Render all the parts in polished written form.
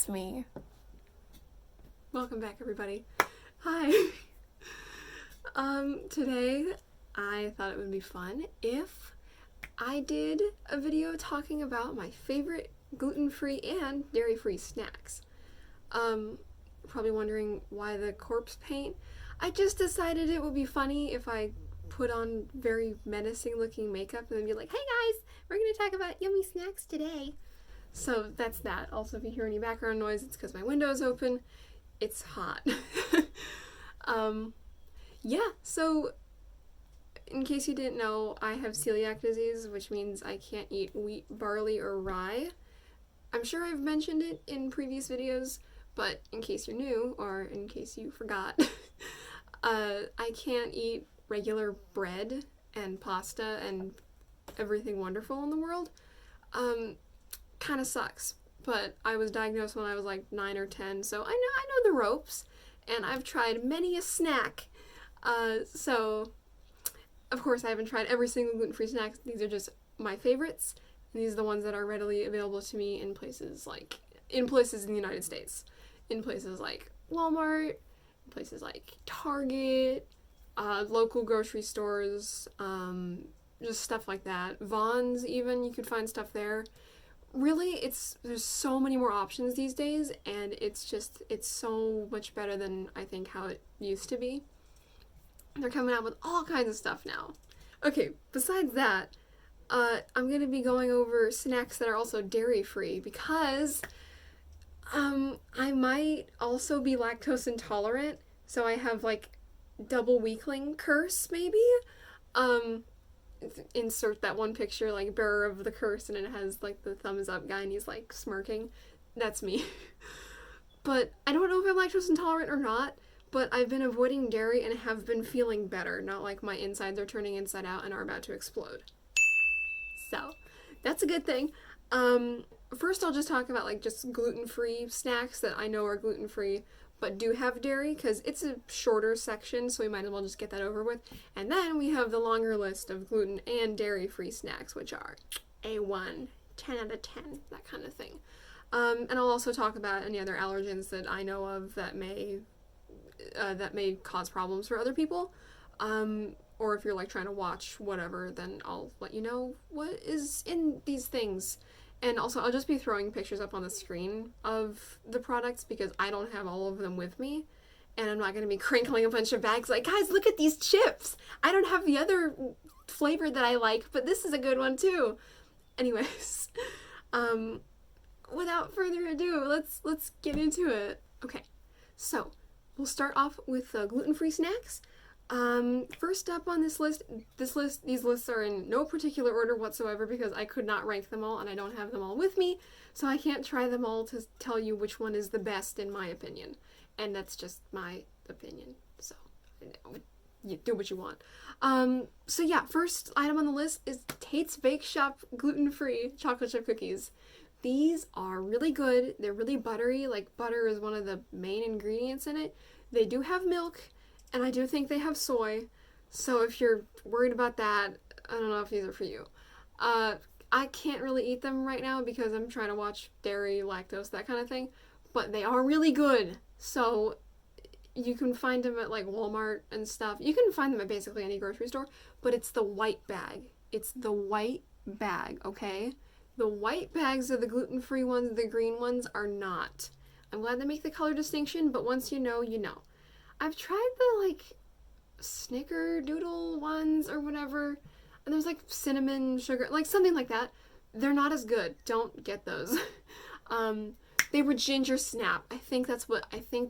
It's me. Welcome back, everybody. Hi. Today I thought it would be fun if I did a video talking about my favorite gluten-free and dairy-free snacks. Probably wondering why the corpse paint. I just decided it would be funny if I put on very menacing looking makeup and then be like, hey guys, we're gonna talk about yummy snacks today. So that's that. Also, if you hear any background noise, it's because my window is open. It's hot. Yeah, so in case you didn't know, I have celiac disease, which means I can't eat wheat, barley, or rye. I'm sure I've mentioned it in previous videos, but in case you're new, or in case you forgot, I can't eat regular bread and pasta and everything wonderful in the world. Kind of sucks, but I was diagnosed when I was like 9 or 10, so I know the ropes, and I've tried many a snack. So of course I haven't tried every single gluten-free snack. These are just my favorites, and these are the ones that are readily available to me in places in the United States, in places like Walmart, in places like Target, local grocery stores, just stuff like that. Vons, even, you could find stuff there. Really, there's so many more options these days, and it's so much better than I think how it used to be. They're coming out with all kinds of stuff now. Okay, besides that, I'm gonna be going over snacks that are also dairy-free because I might also be lactose intolerant, so I have like double weakling curse maybe. Insert that one picture, like, bearer of the curse, and it has like the thumbs up guy and he's like smirking. That's me. But I don't know if I'm lactose intolerant or not, but I've been avoiding dairy and have been feeling better, not like my insides are turning inside out and are about to explode. So that's a good thing. First I'll just talk about like just gluten-free snacks that I know are gluten-free but do have dairy, because it's a shorter section, so we might as well just get that over with. And then we have the longer list of gluten and dairy-free snacks, which are A1, 10 out of 10, that kind of thing. And I'll also talk about any other allergens that I know of that may cause problems for other people. Or if you're like trying to watch whatever, then I'll let you know what is in these things. And also, I'll just be throwing pictures up on the screen of the products because I don't have all of them with me. And I'm not going to be crinkling a bunch of bags like, guys, look at these chips! I don't have the other flavor that I like, but this is a good one too. Anyways, without further ado, let's get into it. Okay, so we'll start off with gluten-free snacks. First up on these lists are in no particular order whatsoever because I could not rank them all and I don't have them all with me, so I can't try them all to tell you which one is the best in my opinion. And that's just my opinion, so you do what you want. So yeah, first item on the list is Tate's Bake Shop gluten-free chocolate chip cookies. These are really good. They're really buttery, like butter is one of the main ingredients in it. They do have milk, and I do think they have soy, so if you're worried about that, I don't know if these are for you. I can't really eat them right now because I'm trying to watch dairy, lactose, that kind of thing, but they are really good. So you can find them at like Walmart and stuff. You can find them at basically any grocery store, but it's the white bag. It's the white bag, okay? The white bags are the gluten-free ones, the green ones are not. I'm glad they make the color distinction, but once you know, you know. I've tried the, like, snickerdoodle ones or whatever, and there's, like, cinnamon, sugar, like, something like that. They're not as good. Don't get those. They were ginger snap. I think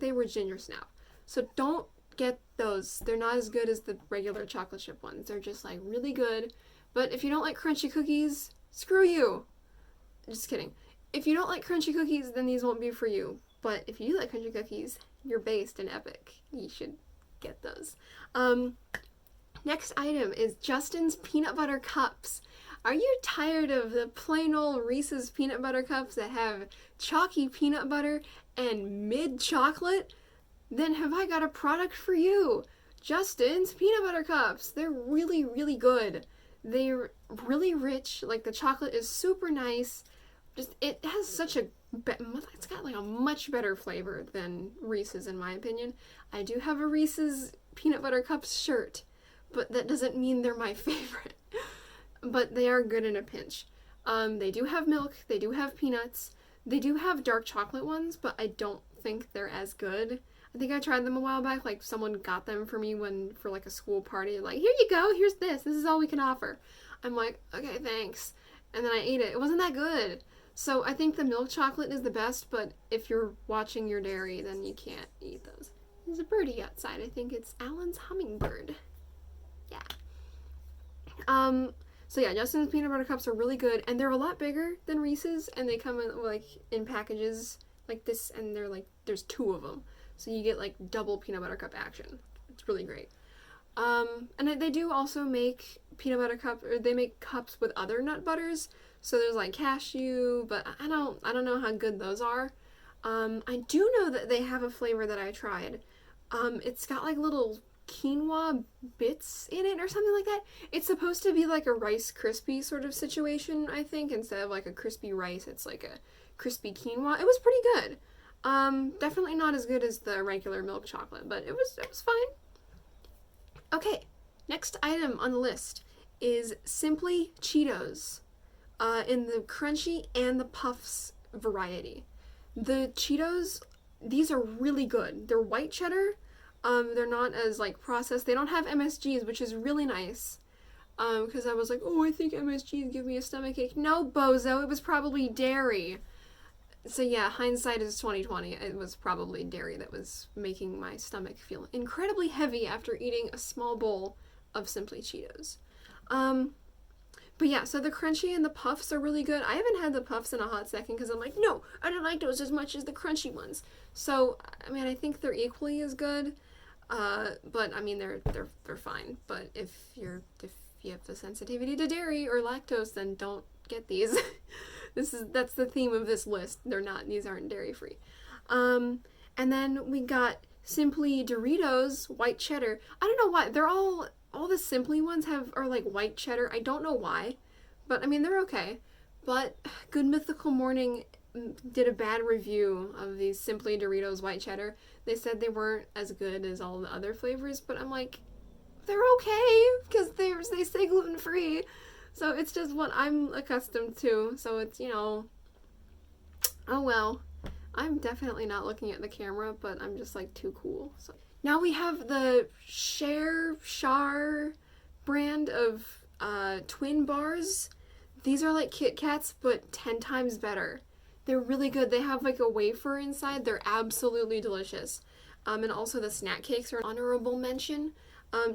they were ginger snap. So don't get those. They're not as good as the regular chocolate chip ones. They're just, like, really good. But if you don't like crunchy cookies, screw you. Just kidding. If you don't like crunchy cookies, then these won't be for you. But if you like crunchy cookies, you're based in epic. You should get those. Next item is Justin's Peanut Butter Cups. Are you tired of the plain old Reese's Peanut Butter Cups that have chalky peanut butter and mid chocolate? Then have I got a product for you. Justin's Peanut Butter Cups. They're really, really good. They're really rich. Like, the chocolate is super nice. Just, it has such a it's got like a much better flavor than Reese's in my opinion. I do have a Reese's peanut butter cups shirt, but that doesn't mean they're my favorite. But they are good in a pinch. They do have milk, they do have peanuts, they do have dark chocolate ones, but I don't think they're as good. I think I tried them a while back, like someone got them for me for like a school party, like, here you go, here's this is all we can offer. I'm like, okay, thanks. And then I ate it. It wasn't that good. So I think the milk chocolate is the best, but if you're watching your dairy, then you can't eat those. There's a birdie outside. I think it's Alan's hummingbird. Yeah. So yeah, Justin's peanut butter cups are really good, and they're a lot bigger than Reese's, and they come in like in packages like this, and they're like there's 2 of them, so you get like double peanut butter cup action. It's really great. And they do also make peanut butter cup, or they make cups with other nut butters. So there's like cashew, but I don't know how good those are. I do know that they have a flavor that I tried. It's got like little quinoa bits in it or something like that. It's supposed to be like a Rice Krispie sort of situation, I think. Instead of like a crispy rice, it's like a crispy quinoa. It was pretty good. Definitely not as good as the regular milk chocolate, but it was fine. Okay, next item on the list is Simply Cheetos, in the crunchy and the puffs variety. The Cheetos, these are really good. They're white cheddar. They're not as like processed. They don't have MSGs, which is really nice. Because I was like, oh, I think MSGs give me a stomachache. No, bozo, it was probably dairy. So yeah, hindsight is 2020. It was probably dairy that was making my stomach feel incredibly heavy after eating a small bowl of Simply Cheetos. But yeah, so the crunchy and the puffs are really good. I haven't had the puffs in a hot second because I'm like, no, I don't like those as much as the crunchy ones. So, I mean, I think they're equally as good. But I mean, they're fine. But if you have the sensitivity to dairy or lactose, then don't get these. That's the theme of this list. These aren't dairy free. And then we got Simply Doritos white cheddar. I don't know why they're all the Simply ones are like white cheddar. I don't know why, but I mean they're okay. But Good Mythical Morning did a bad review of these Simply Doritos white cheddar. They said they weren't as good as all the other flavors, but I'm like, they're okay because they say gluten free. So it's just what I'm accustomed to. So it's, oh well. I'm definitely not looking at the camera, but I'm just like too cool. So now we have the Shar brand of twin bars. These are like Kit Kats, but 10 times better. They're really good. They have like a wafer inside. They're absolutely delicious. And also the snack cakes are an honorable mention.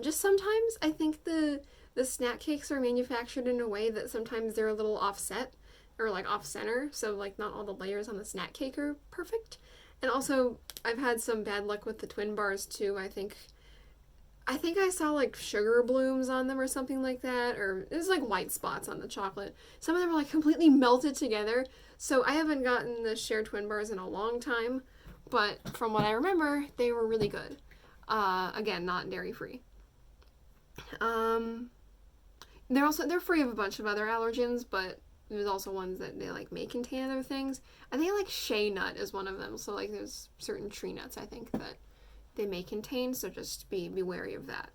Just sometimes I think the snack cakes are manufactured in a way that sometimes they're a little offset or like off center, so like not all the layers on the snack cake are perfect. And also I've had some bad luck with the twin bars too. I think I saw like sugar blooms on them or something like that, or there's like white spots on the chocolate. Some of them are like completely melted together. So I haven't gotten the Share twin bars in a long time, but from what I remember, they were really good. Again, not dairy free. They're free of a bunch of other allergens, but there's also ones that they like may contain other things. I think like shea nut is one of them. So like there's certain tree nuts I think that they may contain, so just be wary of that.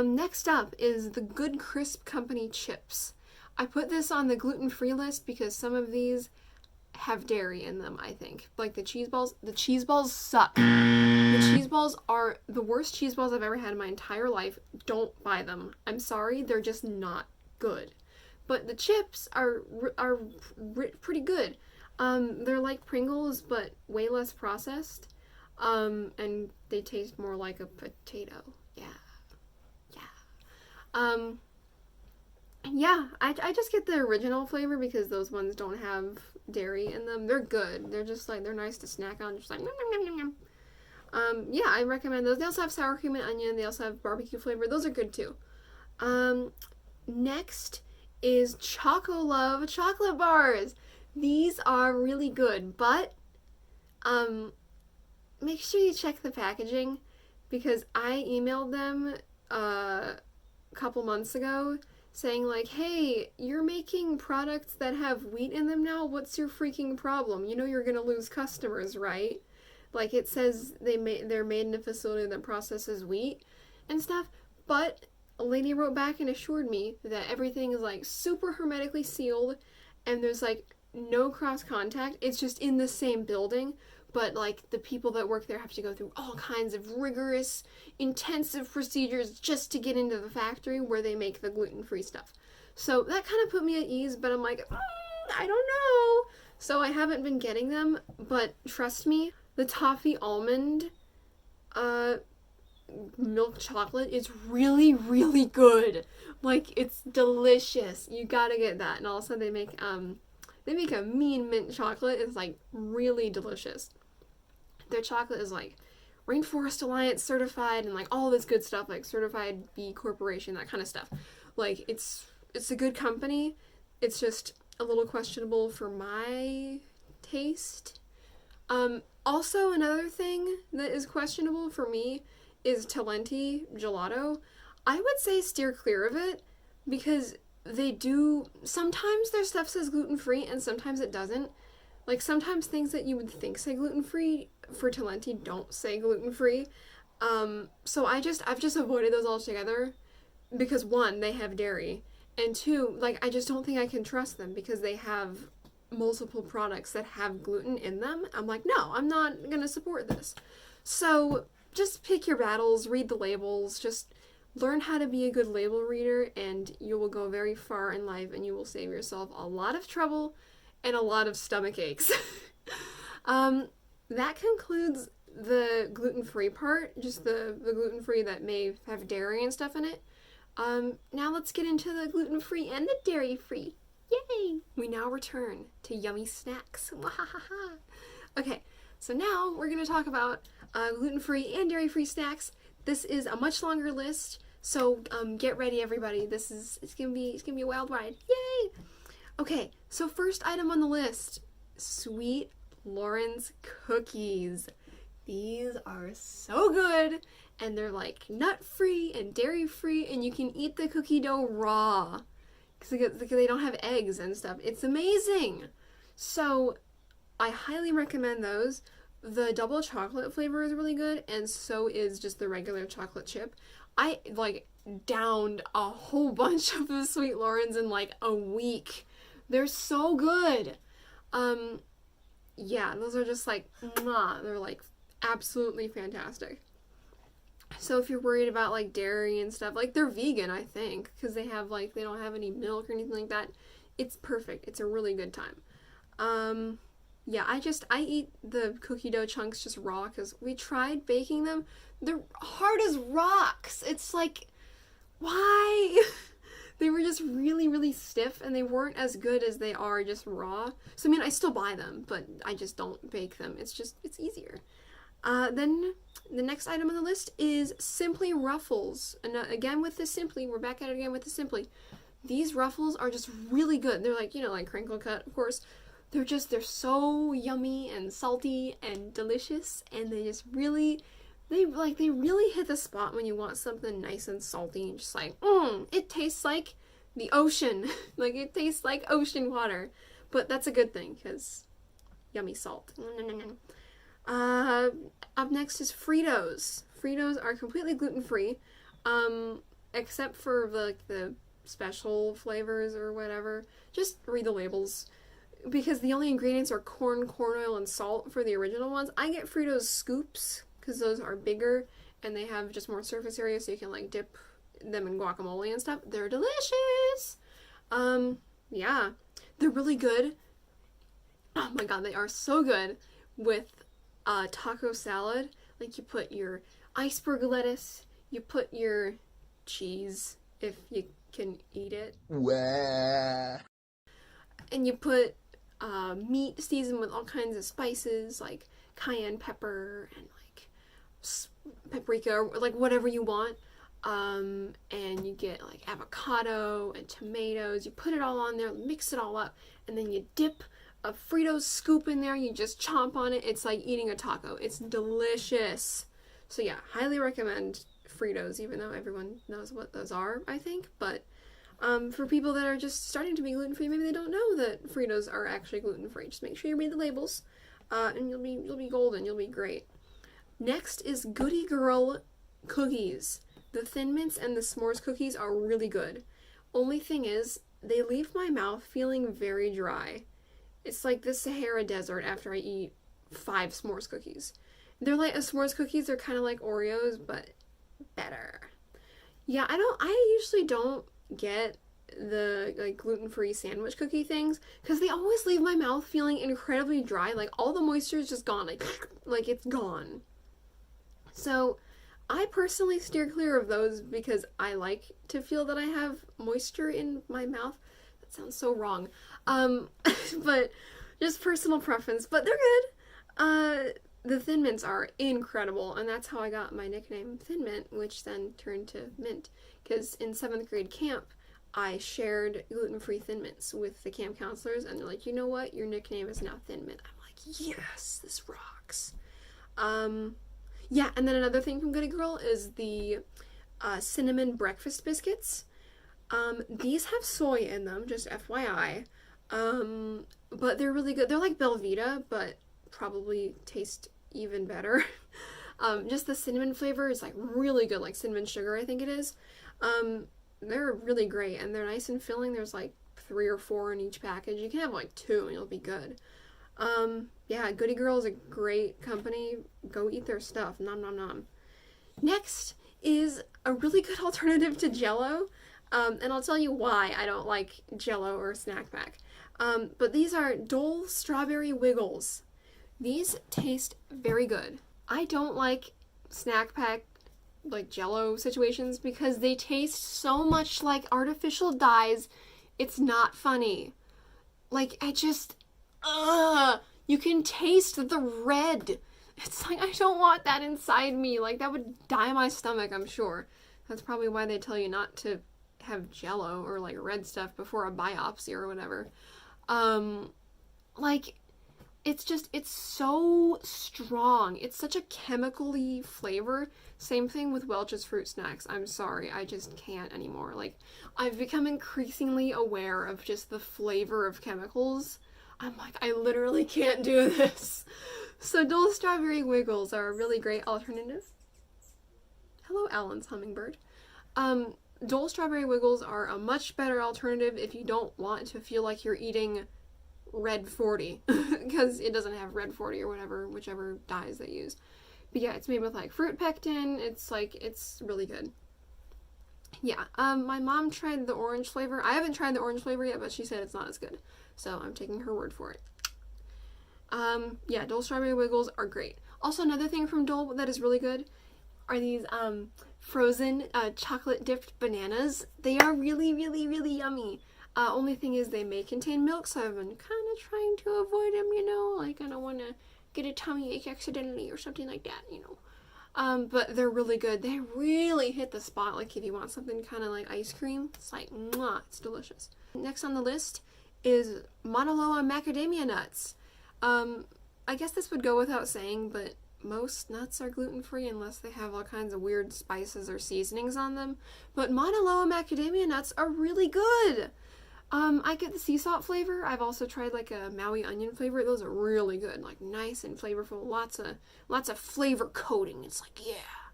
Next up is the Good Crisp Company chips. I put this on the gluten-free list because some of these have dairy in them, I think. Like the cheese balls. The cheese balls suck. The cheese balls are the worst cheese balls I've ever had in my entire life. Don't buy them. I'm sorry, they're just not good. But the chips are pretty good. They're like Pringles, but way less processed. And they taste more like a potato. Yeah. I just get the original flavor because those ones don't have dairy in them. They're good. They're just like, they're nice to snack on. Just like, nom, nom, nom, nom. I recommend those. They also have sour cream and onion. They also have barbecue flavor. Those are good too. Next is Choco Love chocolate bars. These are really good, but make sure you check the packaging because I emailed them a couple months ago saying like, hey, you're making products that have wheat in them now, what's your freaking problem? You know you're gonna lose customers, right? Like, it says they're made in a facility that processes wheat and stuff, but a lady wrote back and assured me that everything is like super hermetically sealed and there's like no cross contact. It's just in the same building, but like the people that work there have to go through all kinds of rigorous, intensive procedures just to get into the factory where they make the gluten-free stuff. So that kind of put me at ease, but I'm like, I don't know. So I haven't been getting them, but trust me, the toffee almond milk chocolate is really, really good. Like, it's delicious. You gotta get that. And also they make a mean mint chocolate. It's like really delicious. Their chocolate is like Rainforest Alliance certified and like all this good stuff, like certified B Corporation, that kind of stuff. Like, it's a good company. It's just a little questionable for my taste. Also, another thing that is questionable for me is Talenti gelato. I would say steer clear of it because sometimes their stuff says gluten-free and sometimes it doesn't. Like, sometimes things that you would think say gluten-free for Talenti don't say gluten-free. So I've just avoided those altogether because, one, they have dairy, and two, like, I just don't think I can trust them because they have multiple products that have gluten in them. I'm like, no, I'm not gonna support this. So just pick your battles, read the labels, just learn how to be a good label reader, and you will go very far in life and you will save yourself a lot of trouble and a lot of stomach aches. That concludes the gluten-free part, just the gluten-free that may have dairy and stuff in it. Now let's get into the gluten-free and the dairy-free. Yay! We now return to yummy snacks. Okay, so now we're going to talk about gluten-free and dairy-free snacks. This is a much longer list, so get ready, everybody. It's gonna be a wild ride. Yay! Okay, so first item on the list, Sweet Loren's cookies. These are so good, and they're like nut-free and dairy-free, and you can eat the cookie dough raw because they don't have eggs and stuff. It's amazing. So I highly recommend those. The double chocolate flavor is really good, and so is just the regular chocolate chip. I like downed a whole bunch of the Sweet Loren's in like a week. They're so good. Yeah, those are just like, mwah, they're like absolutely fantastic. So if you're worried about like dairy and stuff, like they're vegan, I think, because they don't have any milk or anything like that. It's perfect. It's a really good time. Yeah, I eat the cookie dough chunks just raw because we tried baking them. They're hard as rocks. It's like, why? They were just really, really stiff and they weren't as good as they are just raw. So, I mean, I still buy them, but I just don't bake them. It's easier. Then the next item on the list is Simply Ruffles. And again with the Simply, we're back at it again with the Simply. These Ruffles are just really good. They're like, like crinkle cut, of course. They're so yummy and salty and delicious, and they really hit the spot when you want something nice and salty and just like, it tastes like the ocean. Like, it tastes like ocean water. But that's a good thing, because yummy salt. Up next is Fritos. Fritos are completely gluten-free, except for the special flavors or whatever. Just read the labels, because the only ingredients are corn oil, and salt for the original ones. I get Fritos scoops, because those are bigger, and they have just more surface area, so you can, like, dip them in guacamole and stuff. They're delicious! Yeah. They're really good. Oh my god, they are so good with taco salad. Like, you put your iceberg lettuce, you put your cheese, if you can eat it. Wah. And you put meat seasoned with all kinds of spices, like cayenne pepper and like paprika, or like whatever you want. And you get like avocado and tomatoes. You put it all on there, mix it all up, and then you dip a Fritos scoop in there. You just chomp on it. It's like eating a taco. It's delicious. So yeah, highly recommend Fritos, even though everyone knows what those are, I think. But For people that are just starting to be gluten-free, maybe they don't know that Fritos are actually gluten-free. Just make sure you read the labels, and you'll be golden. You'll be great. Next is Goody Girl cookies. The Thin Mints and the s'mores cookies are really good. Only thing is, they leave my mouth feeling very dry. It's like the Sahara Desert after I eat 5 s'mores cookies. They're like, s'mores cookies are kind of like Oreos, but better. Yeah, I usually don't get the like gluten-free sandwich cookie things because they always leave my mouth feeling incredibly dry. Like all the moisture is just gone. Like it's gone. So I personally steer clear of those because I like to feel that I have moisture in my mouth. That sounds so wrong. But just personal preference. But they're good. The Thin Mints are incredible, and that's how I got my nickname Thin Mint, which then turned to Mint. Because in 7th grade camp, I shared gluten-free Thin Mints with the camp counselors, and they're like, you know what? Your nickname is now Thin Mint. I'm like, yes, this rocks. Yeah, and then another thing from Goody Girl is the cinnamon breakfast biscuits. These have soy in them, just FYI. But they're really good. They're like Belvita, but probably taste even better. Just the cinnamon flavor is like really good, like cinnamon sugar, I think it is. They're really great, and they're nice and filling. There's like 3 or 4 in each package. You can have like 2 and you'll be good. Yeah, Goody Girl is a great company. Go eat their stuff. Nom nom nom. Next is a really good alternative to Jell-O. And I'll tell you why I don't like Jell-O or Snack Pack. But these are Dole Strawberry Wiggles. These taste very good. I don't like Snack Pack, like Jell-O situations because they taste so much like artificial dyes. It's not funny. Like, you can taste the red. It's like, I don't want that inside me. Like, that would dye my stomach, I'm sure. That's probably why they tell you not to have Jell-O or, like, red stuff before a biopsy or whatever. Like, it's so strong. It's such a chemically flavor. Same thing with Welch's Fruit Snacks. I'm sorry, I just can't anymore. Like, I've become increasingly aware of just the flavor of chemicals. I'm like, I literally can't do this. So Dole Strawberry Wiggles are a really great alternative. Hello, Alan's hummingbird. Dole Strawberry Wiggles are a much better alternative if you don't want to feel like you're eating Red 40, because it doesn't have Red 40 or whatever, whichever dyes they use. But yeah, it's made with like fruit pectin. It's really good. Yeah, my mom tried the orange flavor. I haven't tried the orange flavor yet, but she said it's not as good. So I'm taking her word for it. Yeah, Dole Strawberry Wiggles are great. Also, another thing from Dole that is really good are these frozen chocolate dipped bananas. They are really, really, really yummy. Only thing is they may contain milk, so I've been kind of trying to avoid them, you know? Like, I don't want to get a tummy ache accidentally or something like that, you know? But they're really good. They really hit the spot, like, if you want something kind of like ice cream. It's like, mwah, it's delicious. Next on the list is Mauna Loa macadamia nuts. I guess this would go without saying, but most nuts are gluten-free unless they have all kinds of weird spices or seasonings on them. But Mauna Loa macadamia nuts are really good. I get the sea salt flavor. I've also tried like a Maui onion flavor. Those are really good, like nice and flavorful. Lots of flavor coating. It's like, yeah.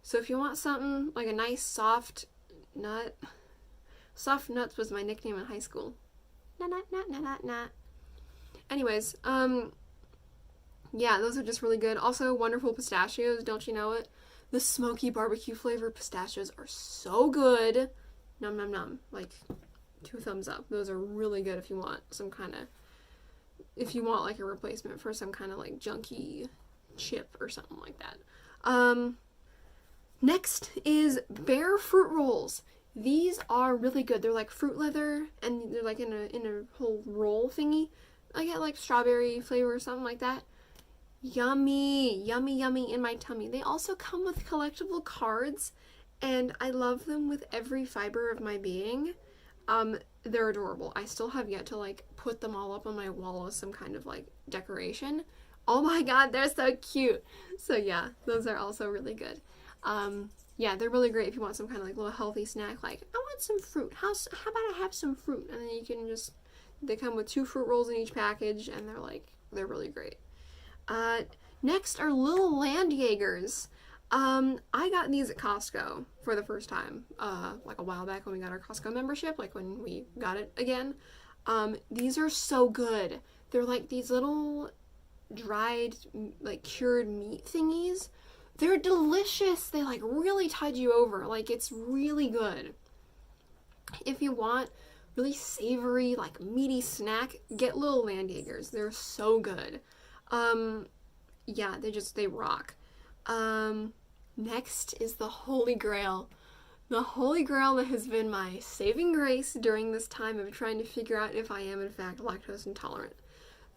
So if you want something like a nice soft nut, Soft Nuts was my nickname in high school. Nah. Anyways, yeah, those are just really good. Also, wonderful pistachios, don't you know it? The smoky barbecue flavor pistachios are so good. Nom nom nom. Like, 2 thumbs up. Those are really good if you want like a replacement for some kind of like junky chip or something like that. Next is Bear Fruit Rolls. These are really good. They're like fruit leather and they're like in a whole roll thingy. I get like strawberry flavor or something like that. Yummy in my tummy. They also come with collectible cards and I love them with every fiber of my being. They're adorable. I still have yet to like put them all up on my wall as some kind of like decoration. Oh my god, they're so cute. So yeah, those are also really good. Yeah, they're really great if you want some kind of like little healthy snack. Like, I want some fruit. How about I have some fruit? And then you can just, they come with 2 fruit rolls in each package, and they're really great. Uh, Next are little land Jaegers. I got these at Costco for the first time, like a while back when we got our Costco membership, like when we got it again. These are so good. They're like these little dried, like cured meat thingies. They're delicious. They like really tide you over. Like, it's really good. If you want really savory, like meaty snack, get little land Jaegers. They're so good. Yeah, they rock. Next is the Holy Grail. The Holy Grail that has been my saving grace during this time of trying to figure out if I am in fact lactose intolerant.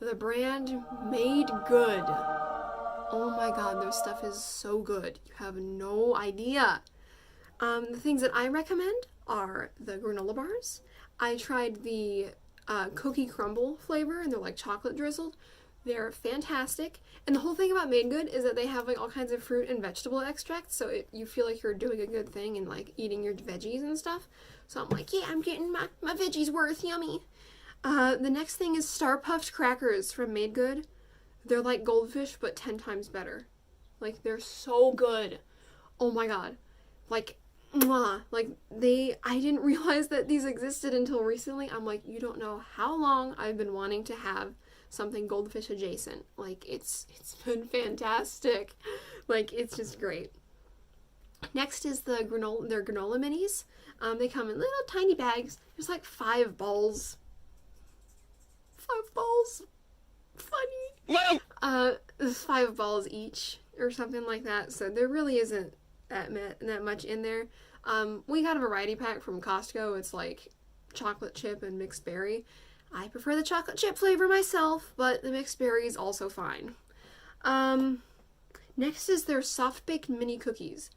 The brand Made Good. Oh my god, their stuff is so good. You have no idea. The things that I recommend are the granola bars. I tried the cookie crumble flavor, and they're like chocolate drizzled. They're fantastic. And the whole thing about Made Good is that they have like all kinds of fruit and vegetable extracts, so you feel like you're doing a good thing and like eating your veggies and stuff. So I'm like, yeah, I'm getting my veggies worth, yummy. The next thing is Star Puffed crackers from Made Good. They're like goldfish, but 10 times better. Like, they're so good. Oh my god. Like, mwah. Like, I didn't realize that these existed until recently. I'm like, you don't know how long I've been wanting to have something goldfish adjacent. Like, it's been fantastic. Like, it's just great. Next is their granola minis. They come in little tiny bags. There's like 5 balls. 5 balls. Funny. There's 5 balls each or something like that. So there really isn't that much in there. We got a variety pack from Costco. It's like chocolate chip and mixed berry. I prefer the chocolate chip flavor myself, but the mixed berry is also fine. Next is their soft baked mini cookies.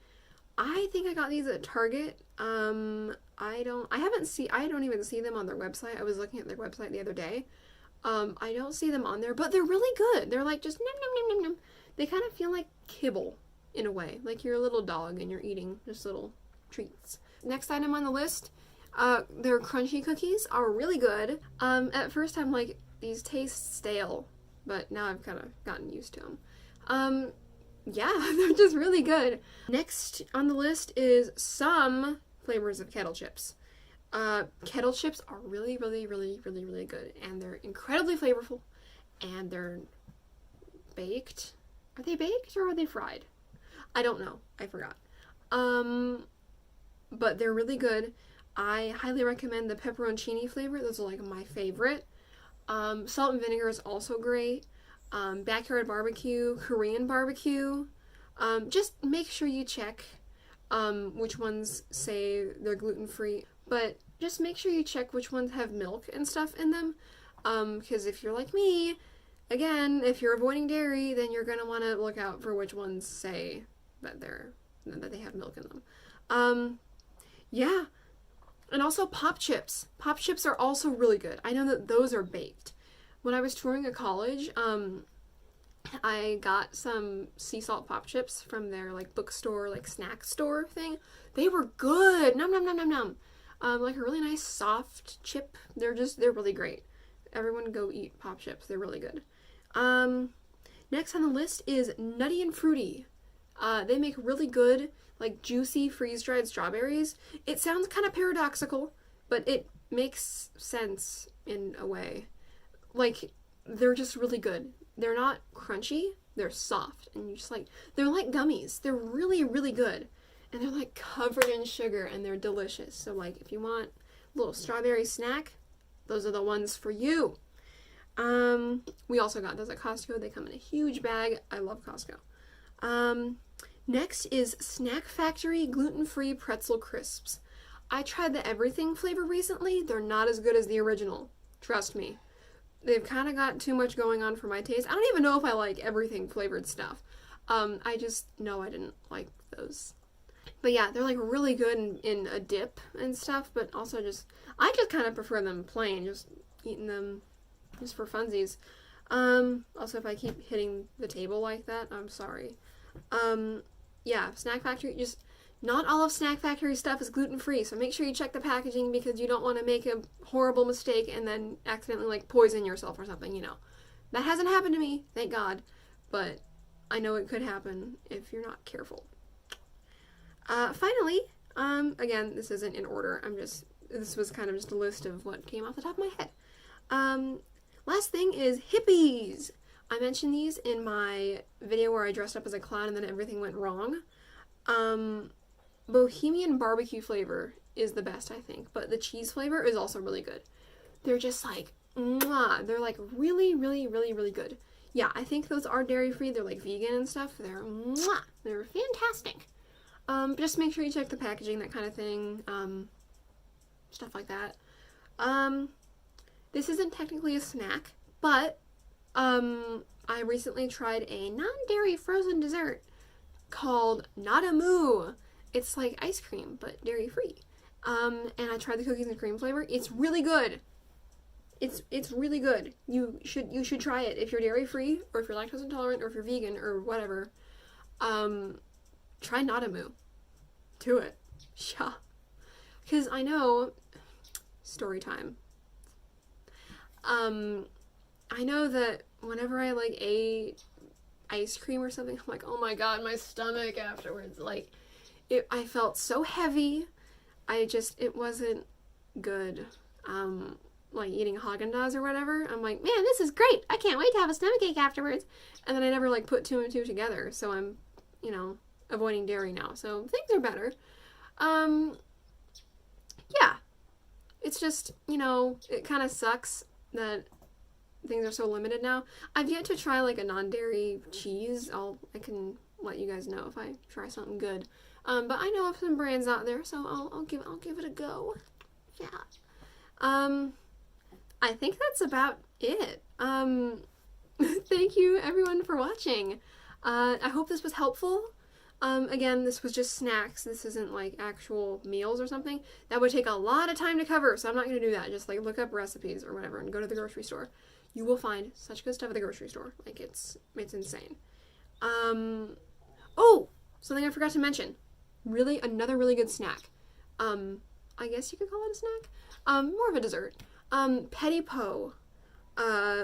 I think I got these at Target. I don't even see them on their website. I was looking at their website the other day. I don't see them on there, but they're really good. They're like just nom nom nom nom nom. They kind of feel like kibble in a way, like you're a little dog and you're eating just little treats. Next item on the list, their crunchy cookies are really good. At first I'm like, these taste stale, but now I've kind of gotten used to them. Yeah, they're just really good. Next on the list is some flavors of kettle chips. Kettle chips are really, really, really, really, really good, and they're incredibly flavorful, and they're baked. Are they baked or are they fried? I don't know. I forgot. But they're really good. I highly recommend the pepperoncini flavor. Those are like my favorite. Salt and vinegar is also great. Backyard barbecue, Korean barbecue. Just make sure you check which ones say they're gluten-free. But just make sure you check which ones have milk and stuff in them. Because if you're like me, again, if you're avoiding dairy, then you're going to want to look out for which ones say that they have milk in them. Yeah. And also pop chips. Pop chips are also really good. I know that those are baked. When I was touring a college, I got some sea salt pop chips from their like bookstore, like snack store thing. They were good. Nom nom nom nom nom. Like a really nice soft chip. They're really great. Everyone go eat pop chips. They're really good. Next on the list is Nutty and Fruity. They make really good, like juicy freeze-dried strawberries. It sounds kind of paradoxical, but it makes sense in a way. Like, they're just really good. They're not crunchy, they're soft, and they're like gummies. They're really, really good. And they're like covered in sugar, and they're delicious. So like, if you want a little strawberry snack, those are the ones for you. We also got those at Costco. They come in a huge bag. I love Costco. Next is Snack Factory gluten-free pretzel crisps. I tried the everything flavor recently. They're not as good as the original. Trust me. They've kind of got too much going on for my taste. I don't even know if I like everything flavored stuff. I just know I didn't like those. But yeah, they're like really good in a dip and stuff, but also I just kind of prefer them plain, just eating them just for funsies. Also, if I keep hitting the table like that, I'm sorry. Yeah, Snack Factory, not all of Snack Factory stuff is gluten-free, so make sure you check the packaging because you don't want to make a horrible mistake and then accidentally, like, poison yourself or something, you know. That hasn't happened to me, thank God, but I know it could happen if you're not careful. Finally, again, this isn't in order, this was kind of just a list of what came off the top of my head. Last thing is hippies. I mentioned these in my video where I dressed up as a clown and then everything went wrong. Bohemian barbecue flavor is the best, I think, but the cheese flavor is also really good. They're just like, mwah. They're like really, really, really, really good. Yeah, I think those are dairy-free. They're like vegan and stuff. They're mwah. They're fantastic. Just make sure you check the packaging, that kind of thing. Stuff like that. This isn't technically a snack, but I recently tried a non-dairy frozen dessert called Not a Moo. It's like ice cream, but dairy-free. And I tried the cookies and cream flavor. It's really good. It's really good. You should try it if you're dairy-free, or if you're lactose intolerant, or if you're vegan, or whatever. Try Not a Moo. Do it. Yeah. Because I know... Story time. I know that whenever I, like, ate ice cream or something, I'm like, oh my god, my stomach afterwards, like, I felt so heavy. It wasn't good. Like, eating Haagen-Dazs or whatever, I'm like, man, this is great, I can't wait to have a stomachache afterwards, and then I never, like, put two and two together, so I'm, you know, avoiding dairy now, so things are better. Yeah. It's just, you know, it kind of sucks that things are so limited now. I've yet to try, like, a non-dairy cheese. I can let you guys know if I try something good. But I know of some brands out there, so I'll give it a go. Yeah. I think that's about it. Thank you everyone for watching. I hope this was helpful. Again, this was just snacks. This isn't like actual meals or something. That would take a lot of time to cover, so I'm not going to do that. Just like look up recipes or whatever and go to the grocery store. You will find such good stuff at the grocery store. Like it's insane. Oh, something I forgot to mention. Another really good snack. I guess you could call it a snack. More of a dessert. Petit pot.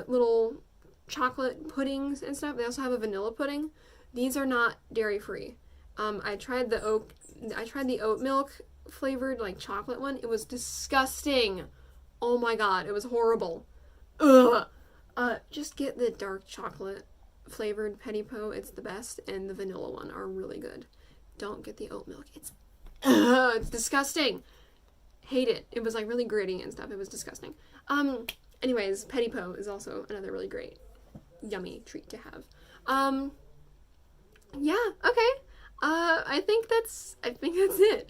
Little chocolate puddings and stuff. They also have a vanilla pudding. These are not dairy-free. I tried the oat milk flavored, like, chocolate one. It was disgusting. Oh my god, it was horrible. Ugh. Just get the dark chocolate flavored petit pot. It's the best, and the vanilla one are really good. Don't get the oat milk. It's disgusting. Hate it. It was, like, really gritty and stuff. It was disgusting. Anyways, petit pot is also another really great, yummy treat to have. Yeah, okay. I think that's it.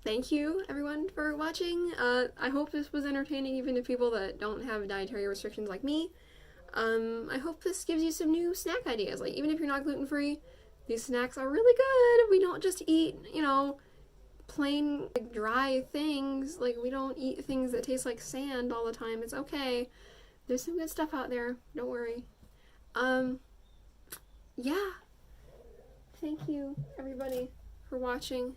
Thank you everyone for watching. I hope this was entertaining even to people that don't have dietary restrictions like me. I hope this gives you some new snack ideas. Like, even if you're not gluten-free, these snacks are really good. We don't just eat, you know, plain, like, dry things. Like, we don't eat things that taste like sand all the time. It's okay. There's some good stuff out there. Don't worry. Yeah. Thank you, everybody, for watching.